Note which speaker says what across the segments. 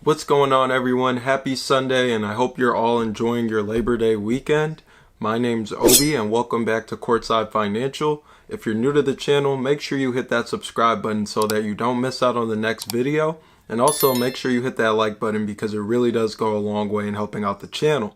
Speaker 1: What's going on, everyone? Happy Sunday, and I hope you're all enjoying your Labor Day weekend. My name's Obi, and welcome back to Courtside Financial. If you're new to the channel, make sure you hit that subscribe button so that you don't miss out on the next video. And also make sure you hit that like button because it really does go a long way in helping out the channel.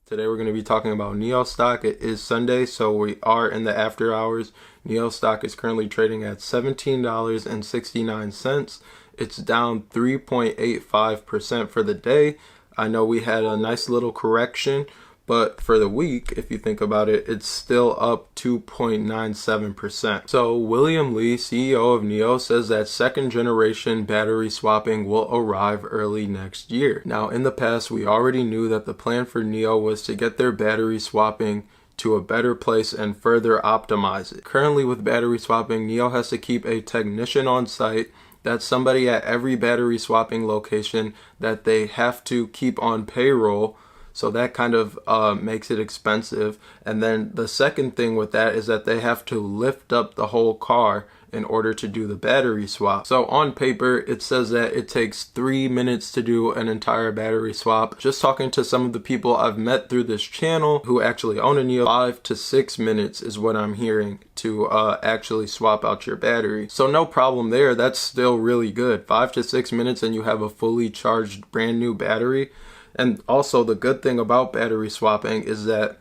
Speaker 1: Today we're going to be talking about NIO Stock. It is Sunday, so we are in the after hours. NIO Stock is currently trading at $17.69. It's down 3.85% for the day. I know we had a nice little correction, but for the week, if you think about it, it's still up 2.97%. So William Lee, CEO of NIO, says that second generation battery swapping will arrive early next year. Now, in the past, we already knew that the plan for NIO was to get their battery swapping to a better place and further optimize it. Currently, with battery swapping, NIO has to keep a technician on site. That's somebody at every battery swapping location that they have to keep on payroll. So that kind of makes it expensive. And then the second thing with that is that they have to lift up the whole car in order to do the battery swap. So on paper, it says that it takes 3 minutes to do an entire battery swap. Just talking to some of the people I've met through this channel who actually own a NIO, 5 to 6 minutes is what I'm hearing to actually swap out your battery. So no problem there. That's still really good. 5 to 6 minutes and you have a fully charged brand new battery. And also the good thing about battery swapping is that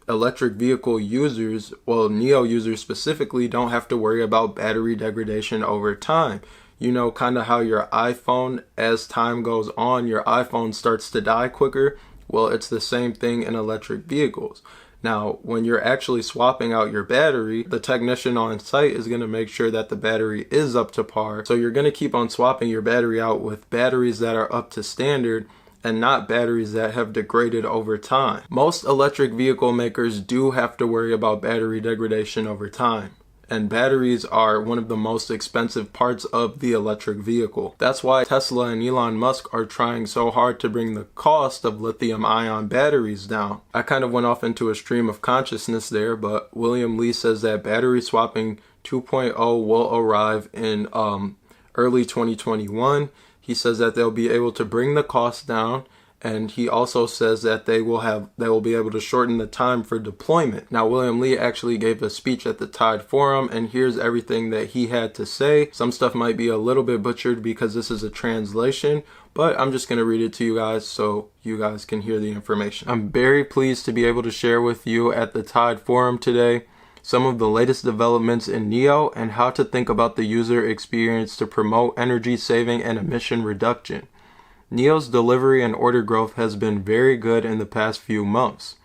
Speaker 1: electric vehicle users, well, NIO users specifically, don't have to worry about battery degradation over time. You know, kind of how your iPhone, as time goes on, your iPhone starts to die quicker. Well, it's the same thing in electric vehicles. Now, when you're actually swapping out your battery, the technician on site is going to make sure that the battery is up to par. So you're going to keep on swapping your battery out with batteries that are up to standard and not batteries that have degraded over time. Most electric vehicle makers do have to worry about battery degradation over time. And batteries are one of the most expensive parts of the electric vehicle. That's why Tesla and Elon Musk are trying so hard to bring the cost of lithium-ion batteries down. I kind of went off into a stream of consciousness there, but William Lee says that battery swapping 2.0 will arrive in early 2021. He says that they'll be able to bring the cost down, and he also says that they will be able to shorten the time for deployment. Now, William Lee actually gave a speech at the Tide Forum, and here's everything that he had to say. Some stuff might be a little bit butchered because this is a translation, but I'm just going to read it to you guys so you guys can hear the information. I'm very pleased to be able to share with you at the Tide Forum today some of the latest developments in NIO and how to think about the user experience to promote energy saving and emission reduction. NIO's delivery and order growth has been very good in the past few months.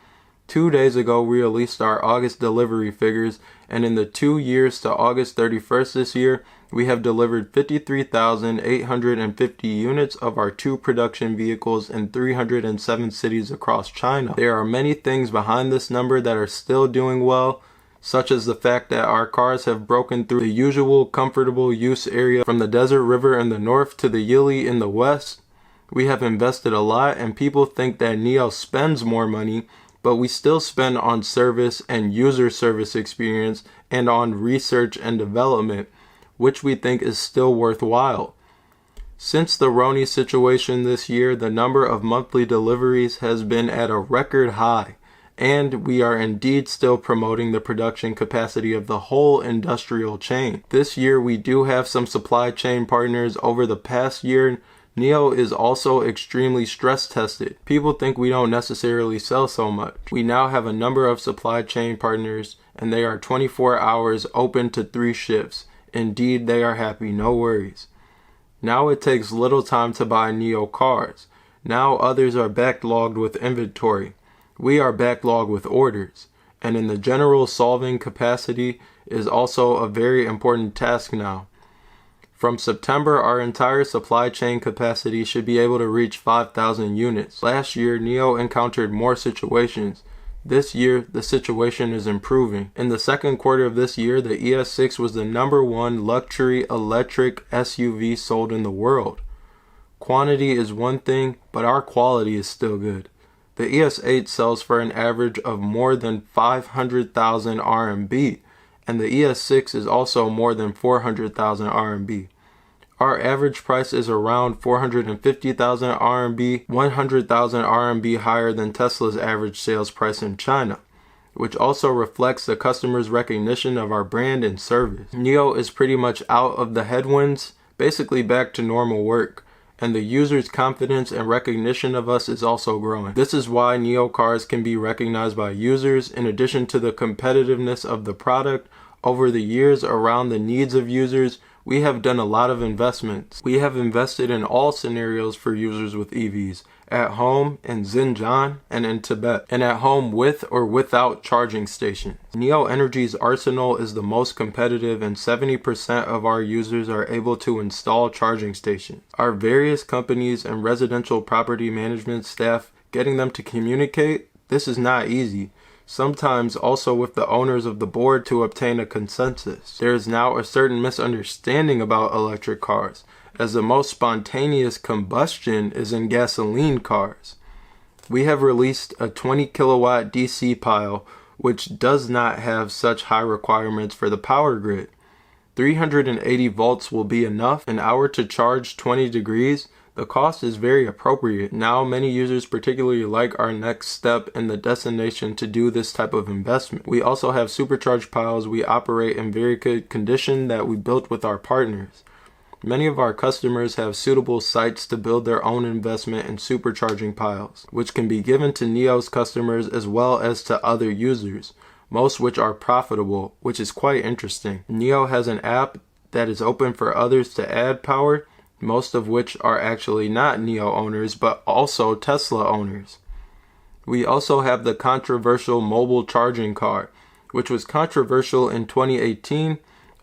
Speaker 1: 2 days ago, we released our August delivery figures, and in the 2 years to August 31st this year, we have delivered 53,850 units of our 2 production vehicles in 307 cities across China. There are many things behind this number that are still doing well, such as the fact that our cars have broken through the usual comfortable use area from the Desert River in the north to the Yili in the west. We have invested a lot, and people think that NIO spends more money, but we still spend on service and user service experience and on research and development, which we think is still worthwhile. Since the Roni situation this year, the number of monthly deliveries has been at a record high. And we are indeed still promoting the production capacity of the whole industrial chain. This year we do have some supply chain partners. Over the past year, NIO is also extremely stress tested. People think we don't necessarily sell so much. We now have a number of supply chain partners and they are 24 hours open to 3 shifts. Indeed, they are happy, no worries. Now it takes little time to buy NIO cars. Now others are backlogged with inventory. We are backlogged with orders, and in the general solving capacity is also a very important task now. From September, our entire supply chain capacity should be able to reach 5,000 units. Last year, NIO encountered more situations. This year, the situation is improving. In the second quarter of this year, the ES6 was the #1 luxury electric SUV sold in the world. Quantity is one thing, but our quality is still good. The ES8 sells for an average of more than 500,000 RMB, and the ES6 is also more than 400,000 RMB. Our average price is around 450,000 RMB, 100,000 RMB higher than Tesla's average sales price in China, which also reflects the customer's recognition of our brand and service. NIO is pretty much out of the headwinds, basically back to normal work, and the user's confidence and recognition of us is also growing. This is why NIO cars can be recognized by users in addition to the competitiveness of the product. Over the years, around the needs of users, we have done a lot of investments. We have invested in all scenarios for users with EVs, at home, in Xinjiang, and in Tibet, and at home with or without charging stations. NIO Energy's arsenal is the most competitive, and 70% of our users are able to install charging stations. Our various companies and residential property management staff, getting them to communicate, this is not easy. Sometimes also with the owners of the board to obtain a consensus. There is now a certain misunderstanding about electric cars, as the most spontaneous combustion is in gasoline cars. We have released a 20 kilowatt DC pile, which does not have such high requirements for the power grid. 380 volts will be enough, an hour to charge 20 degrees. The cost is very appropriate. Now many users particularly like our next step in the destination to do this type of investment. We also have supercharged piles we operate in very good condition that we built with our partners. Many of our customers have suitable sites to build their own investment in supercharging piles, which can be given to NIO's customers as well as to other users, most which are profitable, which is quite interesting. NIO has an app that is open for others to add power, most of which are actually not NIO owners, but also Tesla owners. We also have the controversial mobile charging car, which was controversial in 2018.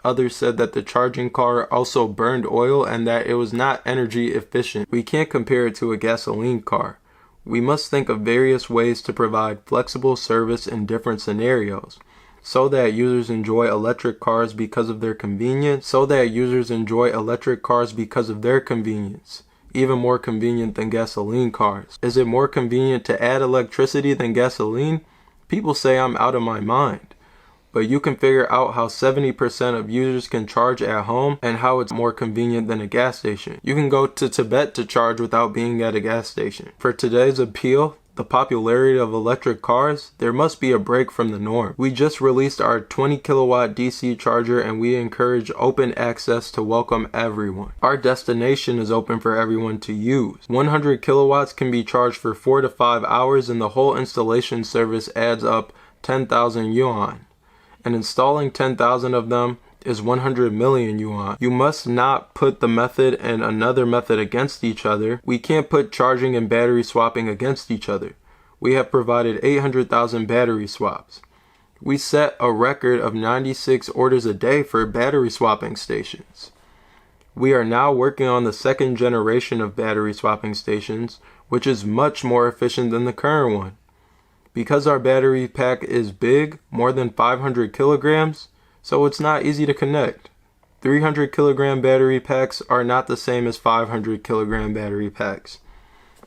Speaker 1: Others said that the charging car also burned oil and that it was not energy efficient. We can't compare it to a gasoline car. We must think of various ways to provide flexible service in different scenarios, so that users enjoy electric cars because of their convenience, even more convenient than gasoline cars. Is it more convenient to add electricity than gasoline? People say I'm out of my mind. But you can figure out how 70% of users can charge at home and how it's more convenient than a gas station. You can go to Tibet to charge without being at a gas station. For today's appeal, the popularity of electric cars, there must be a break from the norm. We just released our 20 kilowatt DC charger and we encourage open access to welcome everyone. Our destination is open for everyone to use. 100 kilowatts can be charged for 4 to 5 hours and the whole installation service adds up 10,000 yuan. And installing 10,000 of them is 100 million yuan. You must not put the method and another method against each other. We can't put charging and battery swapping against each other. We have provided 800,000 battery swaps. We set a record of 96 orders a day for battery swapping stations. We are now working on the second generation of battery swapping stations, which is much more efficient than the current one. Because our battery pack is big, more than 500 kilograms, so it's not easy to connect. 300 kilogram battery packs are not the same as 500 kilogram battery packs.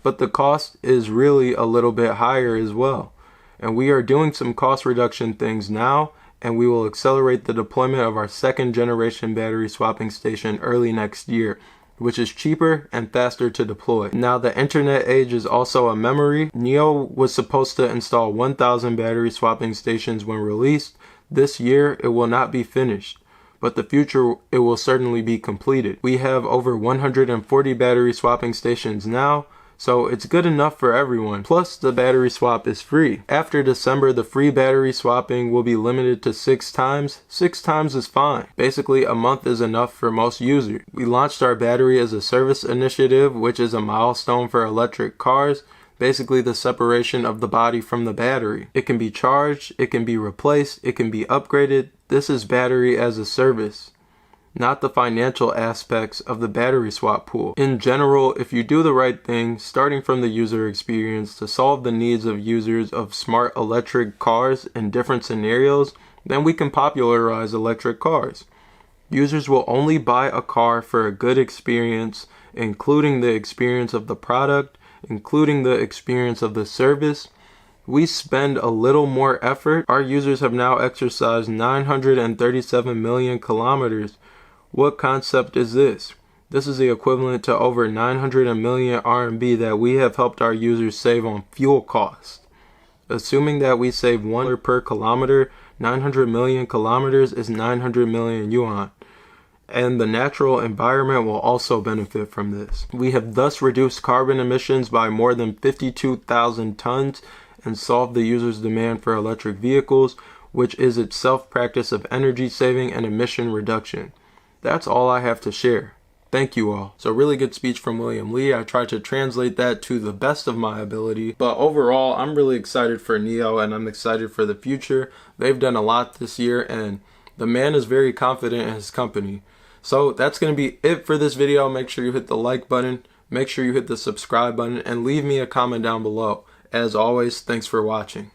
Speaker 1: But the cost is really a little bit higher as well. And we are doing some cost reduction things now, and we will accelerate the deployment of our second generation battery swapping station early next year, which is cheaper and faster to deploy. Now the internet age is also a memory. NIO was supposed to install 1,000 battery swapping stations when released. This year it will not be finished, but the future it will certainly be completed. We have over 140 battery swapping stations now, so it's good enough for everyone. Plus the battery swap is free. After December, the free battery swapping will be limited to 6 times. 6 times is fine. Basically, a month is enough for most users. We launched our battery as a service initiative, which is a milestone for electric cars. Basically the separation of the body from the battery. It can be charged, it can be replaced, it can be upgraded. This is battery as a service, not the financial aspects of the battery swap pool. In general, if you do the right thing, starting from the user experience to solve the needs of users of smart electric cars in different scenarios, then we can popularize electric cars. Users will only buy a car for a good experience, including the experience of the product, including the experience of the service. We spend a little more effort. Our users have now exercised 937 million kilometers. What concept is this? This is the equivalent to over 900 million RMB that we have helped our users save on fuel costs. Assuming that we save $1 per kilometer, 900 million kilometers is 900 million yuan. And the natural environment will also benefit from this. We have thus reduced carbon emissions by more than 52,000 tons and solved the user's demand for electric vehicles, which is itself practice of energy saving and emission reduction. That's all I have to share. Thank you all. So really good speech from William Li. I tried to translate that to the best of my ability. But overall, I'm really excited for NIO and I'm excited for the future. They've done a lot this year and the man is very confident in his company. So that's going to be it for this video. Make sure you hit the like button. Make sure you hit the subscribe button and leave me a comment down below. As always, thanks for watching.